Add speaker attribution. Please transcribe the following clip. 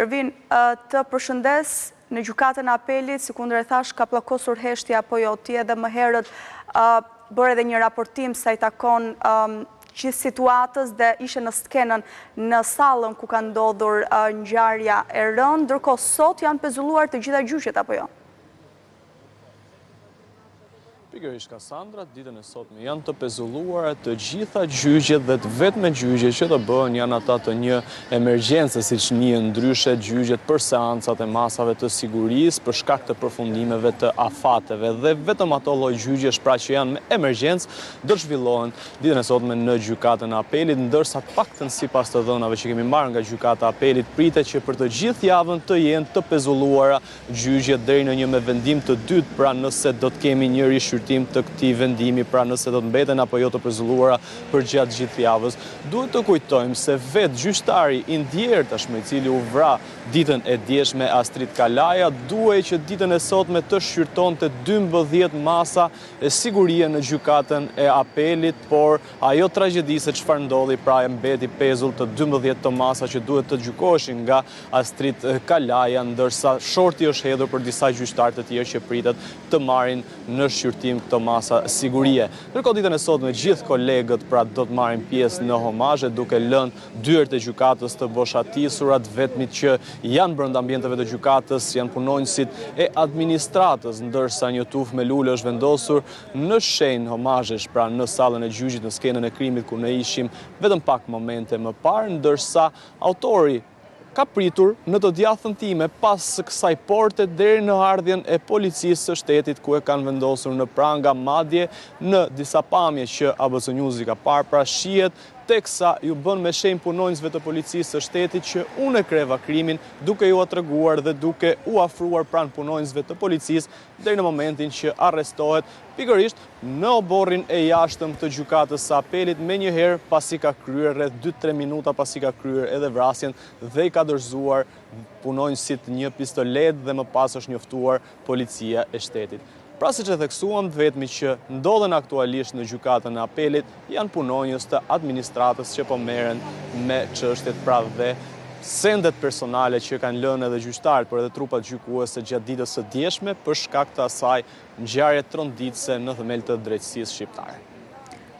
Speaker 1: Ervin, të përshëndes në gjykatën e apelit, si kundër e thash, ka pllakosur heshtja apo jo, ti edhe më herët bërë edhe një raportim sa i takon gjithë situatës dhe ishe në skenën në sallën ku ka ndodhur ngjarja e rënë, ndërkohë sot janë pezulluar të gjitha gjyqet apo jo?
Speaker 2: Pikërisht, Kassandra, ditën e sotme janë të pezulluara të gjitha gjyqet dhe të vetme gjyqet që të bëhen janë ata të një emergjence, siç njihen ndryshe gjyqet për seancat e masave të sigurisë për shkak të përfundimeve të afateve dhe vetëm ato lloj gjyqesh pra që janë me emergjencë do të zhvillohen ditën e sotme në gjykatën e apelit, ndërsa të paktën sipas të dhënave që kemi marrë nga gjykata e apelit pritet që për të gjithë javën të jenë të pezulluara gjyqet deri në një me vendim të dytë, pra nëse do të kemi një të këtij vendimi, pra nëse do të mbeten apo jo të pezulluara për gjatë gjithë javës. Duhet të kujtojmë se vetë gjyqtari i ndjerë tashmë, i cili u vra ditën e djeshme Astrid Kalaja, duhej që ditën e sotme të shqyrtonte 12 masa e sigurie në gjykatën e apelit, por ajo tragjedi se çfarë ndodhi, pra e mbeti pezull të 12 të masa që duhet të gjykoheshin nga Astrid Kalaja, ndërsa shorti është hedhur për disa gjyqtarë të tjerë që pritet të marrin në shqyrtim këto masa sigurie. Ndërkohë ditën e sotme gjithë kolegët pra do të marrin pjesë në homazhe, duke lënë dyert e gjykatës të boshatisura, të vetmit që janë brenda ambienteve të gjykatës janë punonjësit e administratës, ndërsa një tufë me lule është vendosur në shenjë homazhesh, pra në sallën e gjyqit në skenën e krimit ku ne ishim vetëm pak momente më parë, ndërsa autori ka pritur në të djathën time pas kësaj porte deri në ardhjen e policisë së shtetit ku e kanë vendosur në pranga, madje në disa pamje që ABC News i ka parë, pra shihet teksa ju bën me shenjë punonjësve të policisë së shtetit që unë e kreva krimin duke ju treguar dhe duke u afruar pranë punonjësve të policisë deri në momentin që arrestohet pikërisht në oborrin e jashtëm të gjykatës së apelit, menjëherë pasi ka kryer rreth 2-3 minuta pasi ka kryer edhe vrasjen dhe i ka dorëzuar punonjësit një pistolet dhe më pas është njoftuar policia e shtetit. Pra siç e theksuam, vetmi që ndodhen aktualisht në gjykatën e apelit janë punonjës të administratës që po merren me çështjet pra dhe sendet personale që kanë lënë edhe gjyqtarët, por edhe trupat gjykuese gjatë ditës së djeshme për shkak të asaj ngjarje tronditëse në themel të drejtësisë shqiptare.